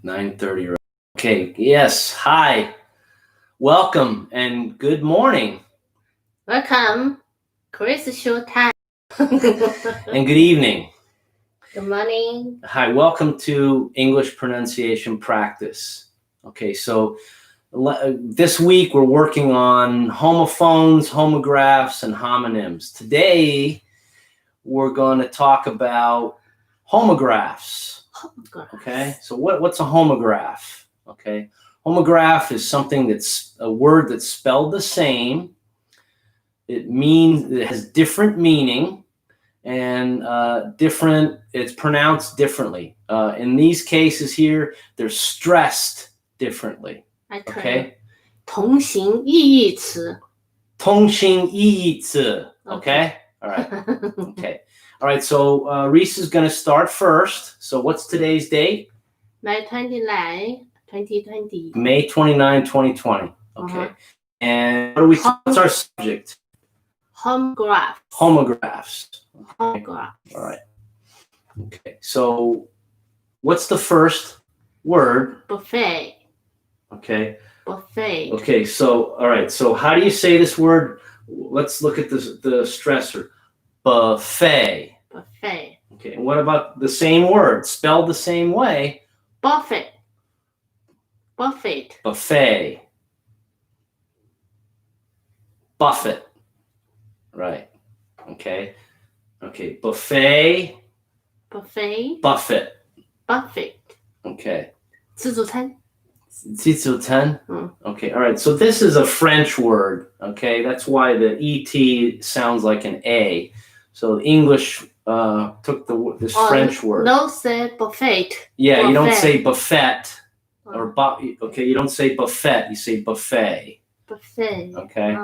9:30. Okay. Yes. Hi. Welcome and good morning. Welcome, Chris Showtime. And good evening. Good morning. Hi. Welcome to English pronunciation practice. Okay. So this week we're working on homophones, homographs, and homonyms. Today we're going to talk about homographs. Okay. So what's a homograph? Okay. Homograph is something that's a word that's spelled the same. It has different meaning and it's pronounced differently. In these cases here, they're stressed differently. Okay. 同形意义词。通行意义词. Okay. All right. Okay. All right. So Reese is going to start first. So what's today's date? May 29, 2020. May 29, 2020. Okay. And what's our subject? Homographs. Homographs. Okay. Homographs. All right. Okay. So what's the first word? Buffet. Okay. Buffet. Okay. So, all right. So how do you say this word? Let's look at the stressor. Buffet. Buffet. Okay. And what about the same word, spelled the same way? Buffet. Buffet. Buffet. Buffet. Right. Okay. Okay. Buffet. Buffet. Buffet. Buffet. Okay. 自助餐. 自助餐? Okay. All right. So this is a French word. Okay. That's why the ET sounds like an A. So English took this French word. No, say buffet. Yeah. Buffet. You don't say buffet or okay. You don't say buffet. You say buffet. Buffet. Okay.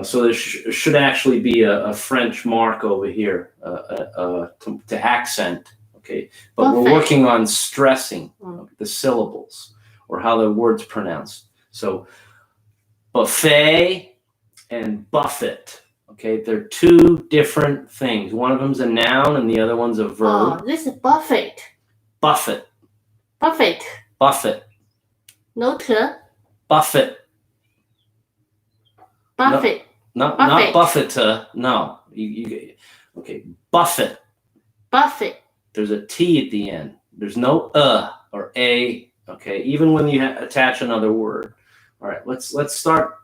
So there should actually be a French mark over here to accent. Okay, but Buffet. We're working on stressing the syllables or how the word's pronounced. So buffet and buffet. Okay, they're two different things. One of them's a noun and the other one's a verb. Oh, this is buffet. Buffet. Buffet. Buffet. No T. Buffet. Buffet. No, Buffet. not buffet. No. Okay. Buffet. Buffet. There's a T at the end. There's no or a. Okay. Even when you attach another word. All right. Let's start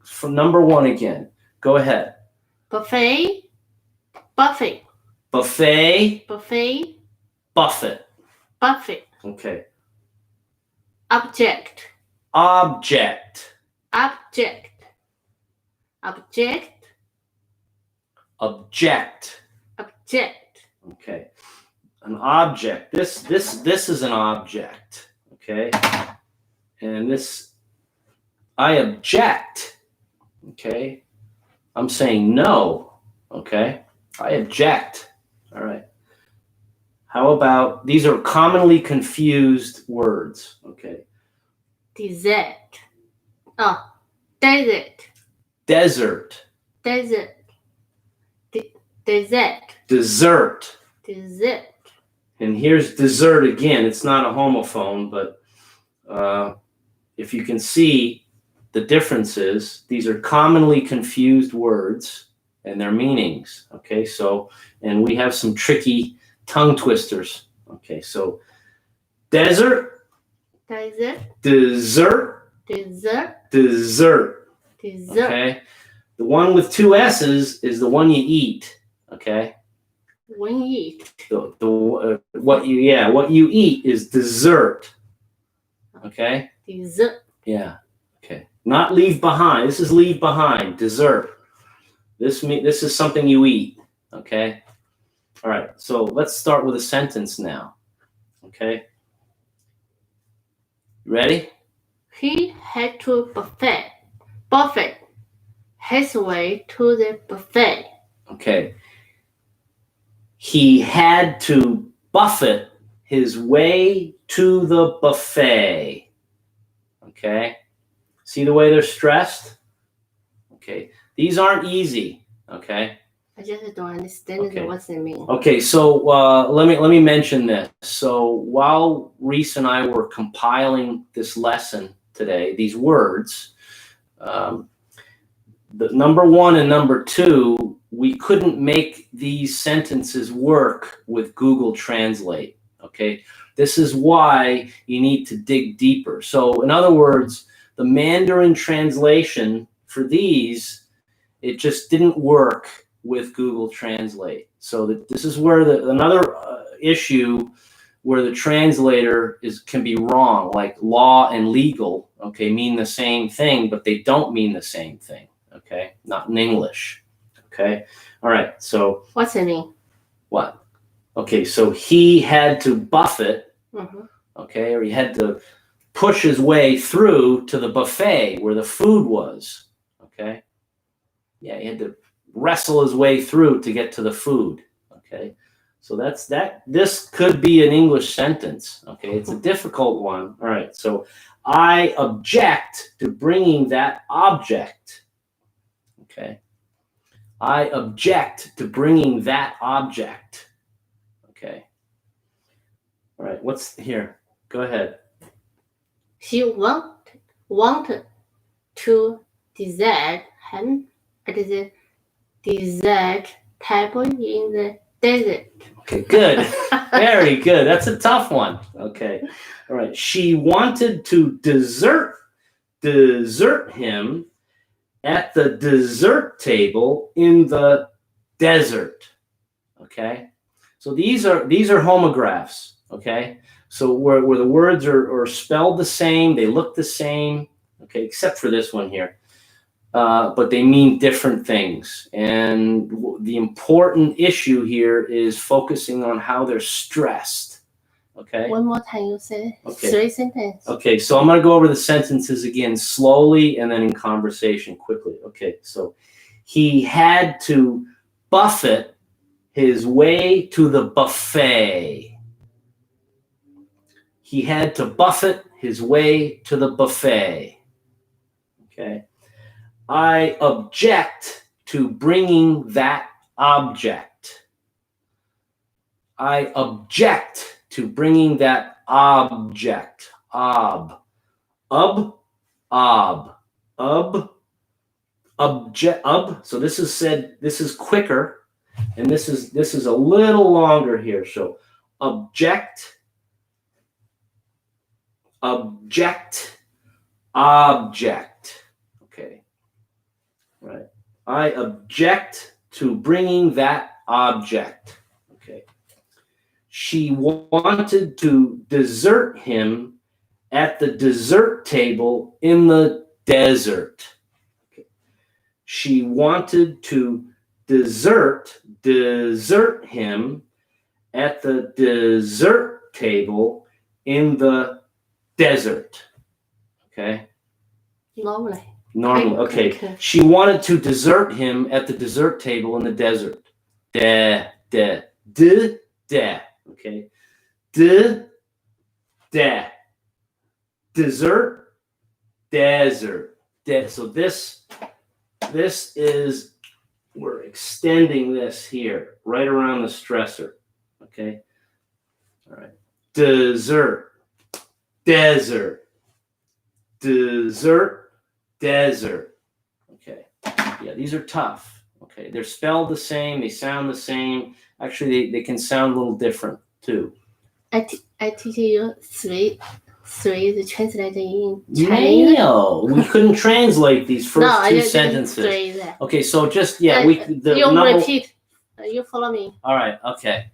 from number one again. Go ahead. Buffet. Buffet. Buffet. Buffet. Buffet. Buffet. Okay. Object. Object. Object. Object. Object. Object. Okay. An object. This is an object. Okay. And this, I object. Okay. I'm saying no. Okay. I object. All right. How about, these are commonly confused words. Okay. Desert. Oh, desert. Desert. Desert. Desert. Dessert. Dessert. And here's dessert again. It's not a homophone, but if you can see the differences, these are commonly confused words and their meanings. Okay, so, and we have some tricky tongue twisters. Okay, so desert, Desert. dessert, Dessert. dessert. Dessert. Okay, the one with two S's is the one you eat. Okay. When you eat. What you eat is dessert. Okay. Dessert. Yeah. Okay. Not leave behind. This is leave behind. Dessert. This is something you eat. Okay. All right. So let's start with a sentence now. Okay. Ready? He had to buffet his way to the buffet. Okay. He had to buffet his way to the buffet. Okay. See the way they're stressed? Okay. These aren't easy. Okay. I just don't understand Okay. what's it mean. Okay, so let me mention this. So while Reese and I were compiling this lesson today, these words, the number 1 and number 2, we couldn't make these sentences work with Google Translate. Okay, this is why you need to dig deeper. So in other words, the Mandarin translation for these, it just didn't work with Google Translate. So this is where another issue where the translator can be wrong, like law and legal, okay, mean the same thing, but they don't mean the same thing, okay? Not in English, okay? All right, so. What's it mean? What? Okay, so he had to buffet, okay, or he had to push his way through to the buffet where the food was, okay? Yeah, he had to wrestle his way through to get to the food, okay? So that's that. This could be an English sentence, okay? It's a difficult one. All right, so I object to bringing that object, okay? I object to bringing that object, okay? All right, what's here? Go ahead. She wanted to desert him at the desert table in the desert. Okay, good. Very good. That's a tough one. Okay. All right. She wanted to desert him at the dessert table in the desert. Okay. So these are homographs. Okay. So where the words are spelled the same, they look the same. Okay, except for this one here. But they mean different things. And the important issue here is focusing on how they're stressed. Okay? One more time, you say Okay. 3 sentences. Okay, so I'm going to go over the sentences again slowly and then in conversation quickly. Okay, so he had to buffet his way to the buffet. He had to buffet his way to the buffet. Okay? I object to bringing that object. I object to bringing that object. Object. So this is quicker, and this is a little longer here. So object, object. Okay. Right. I object to bringing that object. Okay. She wanted to desert him at the dessert table in the desert. Okay. She wanted to desert him at the dessert table in the desert. Okay. Normally, okay. She wanted to desert him at the dessert table in the desert. Okay. Dessert, desert. So this is, we're extending this here, right around the stressor. Okay. All right. Dessert, desert, dessert, desert. Okay. Yeah, these are tough. Okay. They're spelled the same. They sound the same. Actually, they can sound a little different too. I teach you three the translated in Chinese. No, we couldn't translate these first two sentences. Okay, so just you repeat. You follow me. All right. Okay.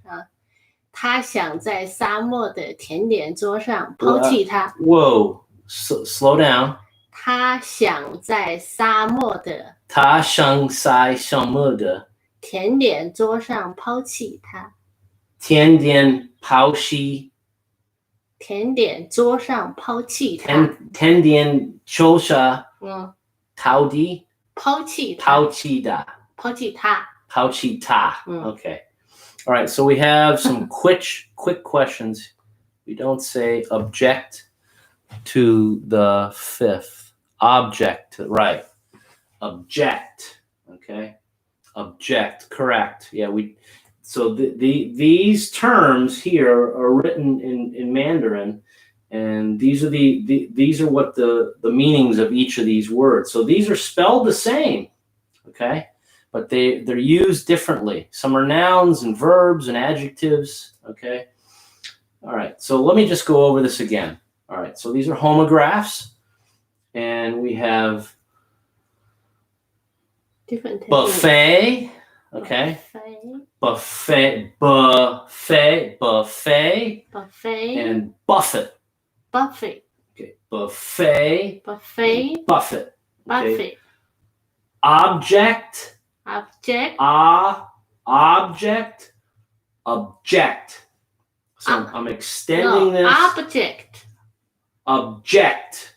他想在沙漠的甜点桌上抛弃它。Whoa, slow down. 他想在沙漠的甜点桌上抛弃它。甜点抛弃。甜点桌上抛弃它。甜点桌上抛弃。抛弃它。抛弃的。抛弃它。抛弃它。Okay. All right. So we have some quick questions. We don't say object to the fifth. Object, right. Object. Okay. Object, correct. Yeah, so these terms here are written in Mandarin, and these are what the meanings of each of these words. So these are spelled the same, okay? But they're used differently. Some are nouns and verbs and adjectives, okay? All right, so let me just go over this again. All right, so these are homographs, and we have different buffet, okay? Buffet, and buffet. Buffet. Okay, buffet, Buffet. buffet. Okay. Buffet. Object, Object. object, object. So I'm extending this. Object. Object.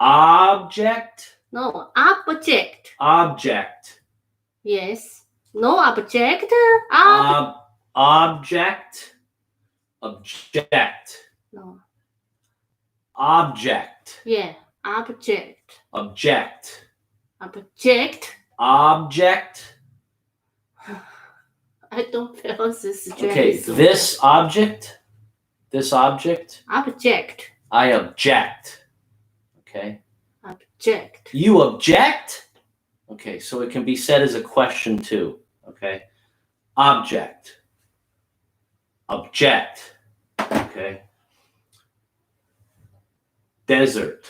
Object. No, object. Object. Yes. No object. Object. Object. No. Object. Yeah. Object. Object. Object. Object. I don't feel this. Okay, this object. This object. Object. I object. Okay. Object. You object? Okay, so it can be said as a question too. Okay. Object. Object. Okay. Desert.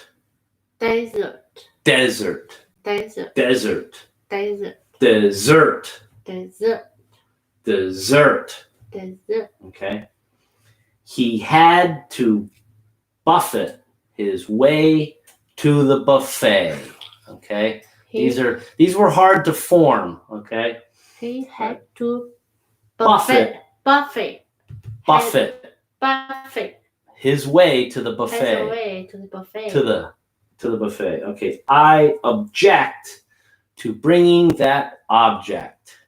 Desert. Desert. Desert. Desert. Desert. Dessert. Desert. Dessert. Desert. Okay. He had to buffet his way to the buffet. Okay. These were hard to form. Okay. He had to Buffet. Buffet. Buffet. Buffet. His way to the buffet. His way to the buffet. To the buffet. Okay. I object to bringing that object.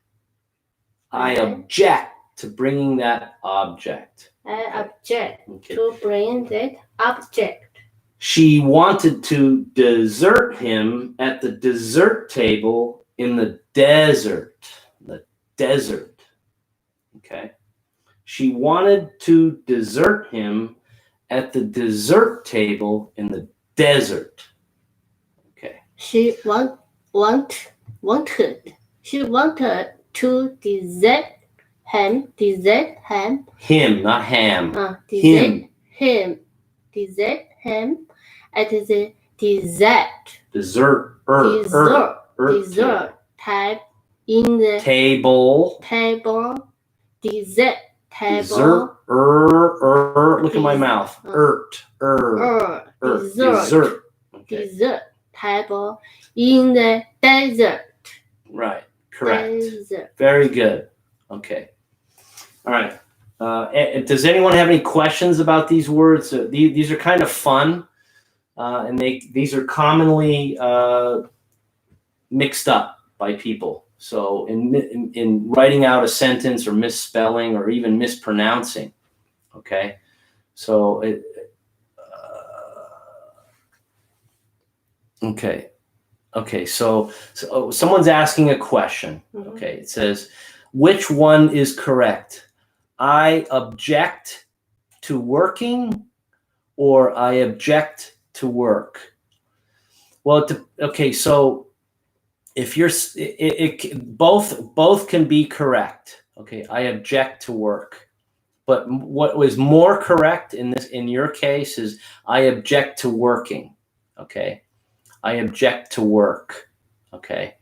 I object to bringing that object. I object to bring that object. She wanted to desert him at the dessert table in the desert. The desert. Okay. She wanted to desert him at the dessert table in the desert. Okay. She wanted to desert him. Him, not ham. Desert him at the dessert type in the table. Dessert table. Dessert. Look at my mouth. Dessert. Okay. Dessert table in the desert. Right. Correct. Desert. Very good. Okay. All right. Does anyone have any questions about these words? These are kind of fun, and these are commonly mixed up by people. So in writing out a sentence or misspelling or even mispronouncing. Okay. So okay. Okay. So someone's asking a question. Okay. It says, which one is correct? I object to working, or I object to work. Well, okay, so if you're, both can be correct. Okay, I object to work, but what was more correct in your case is I object to working. Okay, I object to work. Okay,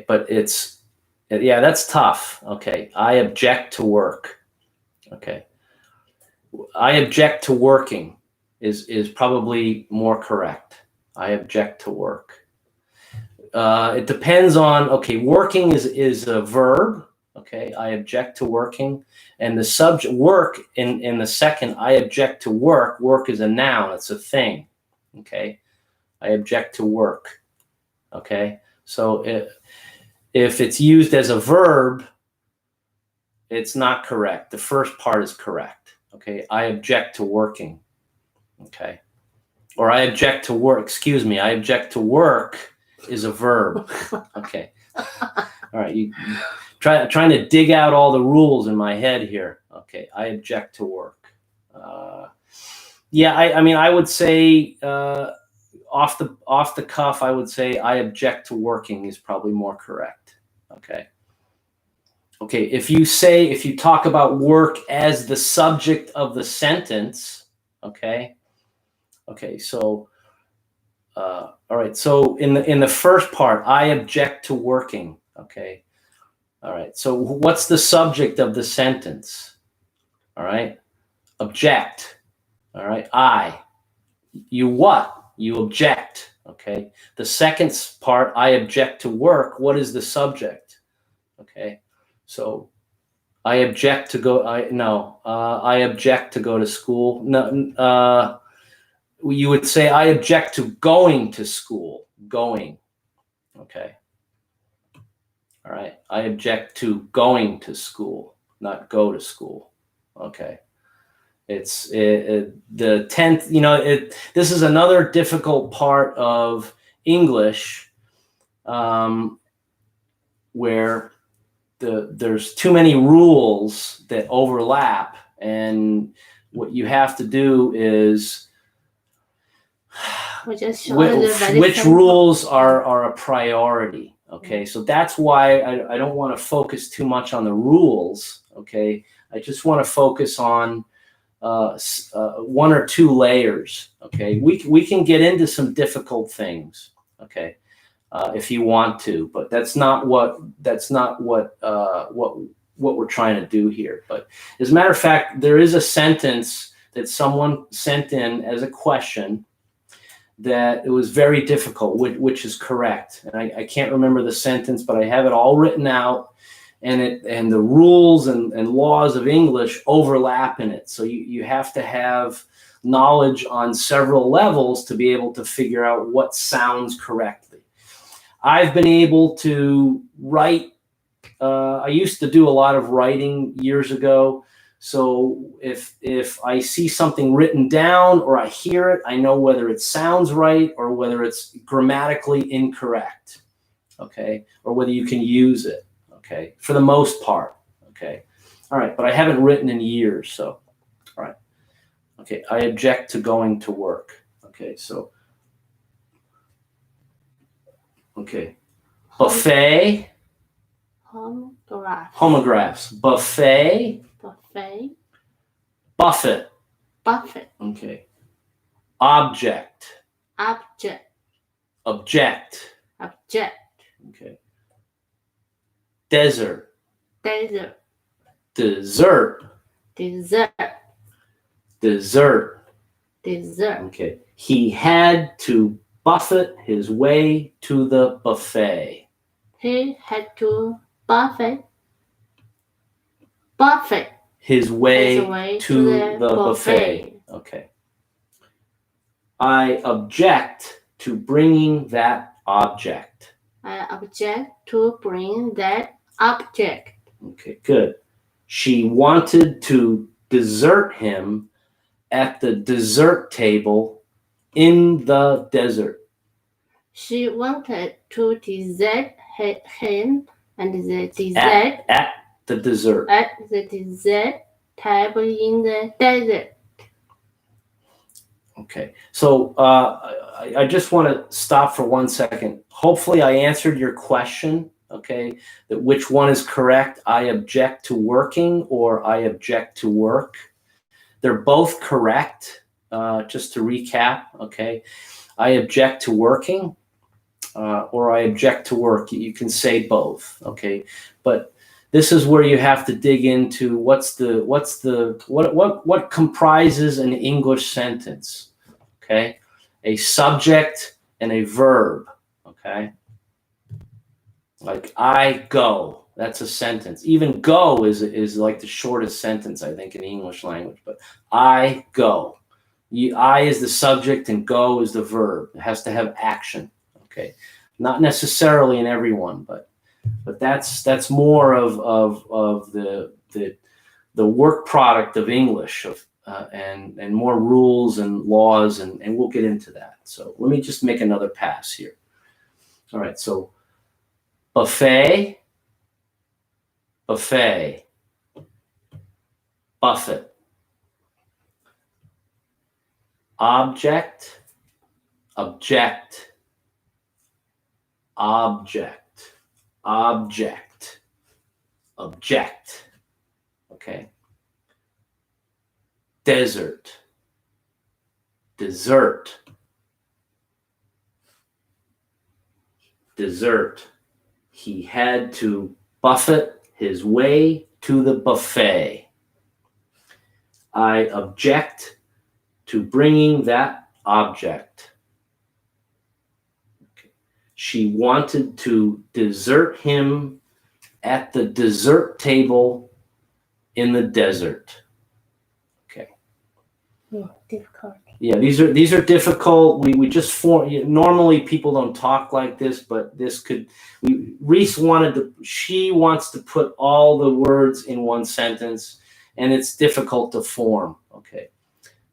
but yeah, that's tough. Okay. I object to work. Okay. I object to working is probably more correct. I object to work. It depends on, okay, working is a verb. Okay. I object to working. And the subject work in the second, I object to work. Work is a noun. It's a thing. Okay. I object to work. Okay. So if it's used as a verb, it's not correct. The first part is correct. Okay. I object to working. Okay. Or I object to work. Excuse me. I object to work is a verb. Okay. All right, you trying to dig out all the rules in my head here. Okay, I object to work. Yeah, I mean, I would say off the cuff, I would say I object to working is probably more correct. Okay. Okay, if you talk about work as the subject of the sentence, okay. Okay, so all right, so in the first part, I object to working. Okay. All right, so what's the subject of the sentence? All right, object. All right, you what? You object. Okay, the second part, I object to work. What is the subject? Okay, so I object to go. I object to go to school. No, you would say I object to going to school. Going. Okay. All right. I object to going to school, not go to school. Okay. It's the 10th, this is another difficult part of English, where there's too many rules that overlap, and what you have to do is which rules are a priority. Okay, so that's why I don't want to focus too much on the rules. Okay, I just want to focus on one or two layers. Okay, we can get into some difficult things. Okay, if you want to, but that's not what we're trying to do here. But as a matter of fact, there is a sentence that someone sent in as a question that it was very difficult, which is correct. And I can't remember the sentence, but I have it all written out, and the rules and laws of English overlap in it. So you have to have knowledge on several levels to be able to figure out what sounds correctly. I've been able to write. I used to do a lot of writing years ago. So if I see something written down or I hear it, I know whether it sounds right or whether it's grammatically incorrect, okay, or whether you can use it, okay, for the most part, okay. All right, but I haven't written in years, so, all right. Okay, I object to going to work. Okay, so, okay, buffet. Homographs. Buffet. Buffet. Okay. Object. Object. Okay. Desert. Dessert. Okay. He had to buffet his way to the buffet. He had to buffet his way to the buffet. Okay. I object to bringing that object. I object to bring that object. Okay, good. She wanted to desert him at the dessert table in the desert. She wanted to desert him and the dessert at the dessert table in the desert. Okay, so I just want to stop for 1 second. Hopefully I answered your question, okay, that which one is correct. I object to working or I object to work. They're both correct, just to recap, okay. I object to working or I object to work. You can say both, okay, but this is where you have to dig into what comprises an English sentence, okay? A subject and a verb, okay? Like I go, that's a sentence. Even go is like the shortest sentence, I think, in the English language, but I go. I is the subject and go is the verb. It has to have action, okay? Not necessarily in everyone, but that's more of the work product of English, and more rules and laws, and we'll get into that. So let me just make another pass here. All right, so buffet, buffet, buffet. Object, object, object, object, object. Okay. Desert, dessert, dessert. He had to buffet his way to the buffet. I object to bringing that object. Okay. She wanted to desert him at the dessert table in the desert. Okay. Difficult. Yeah, these are difficult. We just normally people don't talk like this, but this could. She wants to put all the words in one sentence, and it's difficult to form. Okay,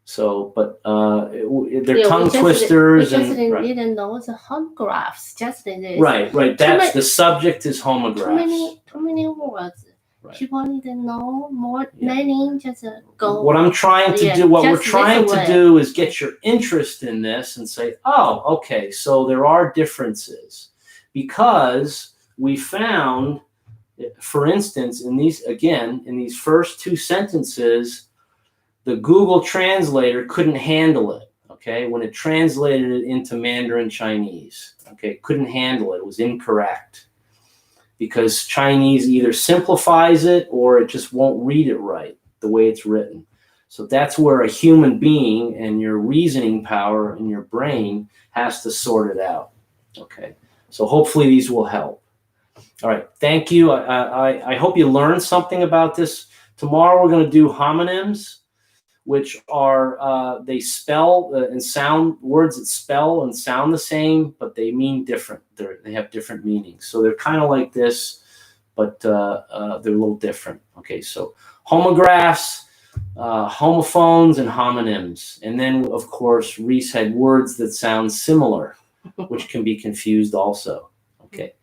so but they're tongue twisters we just and didn't know the homographs. Just this. Right. That's the subject is homographs. Too many words. Right. People need to know more meaning. Just go. What I'm trying to do, what we're trying to do, is get your interest in this and say, oh, okay, so there are differences, because we found, for instance, in these first two sentences, the Google translator couldn't handle it. Okay, when it translated it into Mandarin Chinese, okay, couldn't handle it. It was incorrect. Because Chinese either simplifies it or it just won't read it right the way it's written. So that's where a human being and your reasoning power in your brain has to sort it out. Okay, so hopefully these will help. All right, thank you. I hope you learned something about this. Tomorrow we're going to do homonyms, which are they spell and sound words that spell and sound the same, but they mean different. They have different meanings. So they're kind of like this, but they're a little different. Okay, so homographs, homophones, and homonyms. And then, of course, Reese had words that sound similar, which can be confused also. Okay.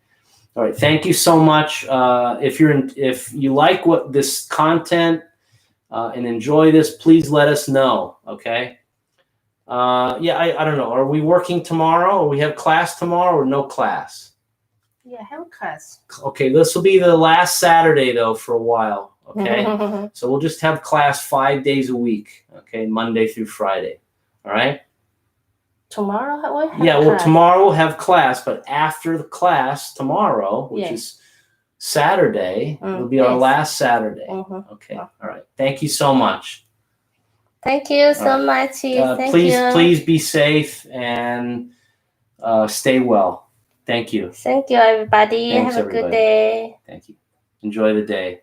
All right. Thank you so much. If you like what this content and enjoy this, please let us know. Okay. Yeah, I don't know. Are we working tomorrow, or we have class tomorrow, or no class? Yeah, have class. Okay, this will be the last Saturday though for a while. Okay, so we'll just have class 5 days a week. Okay, Monday through Friday. All right. Tomorrow we'll have Yeah, well, class. tomorrow we'll have class, but after the class tomorrow, which is Saturday, it'll be our last Saturday. Okay. All right. Thank you so much. Thank you so much. Please be safe and stay well. Thank you. Thank you, everybody. Thanks, have a everybody. good day. Thank you. Enjoy the day.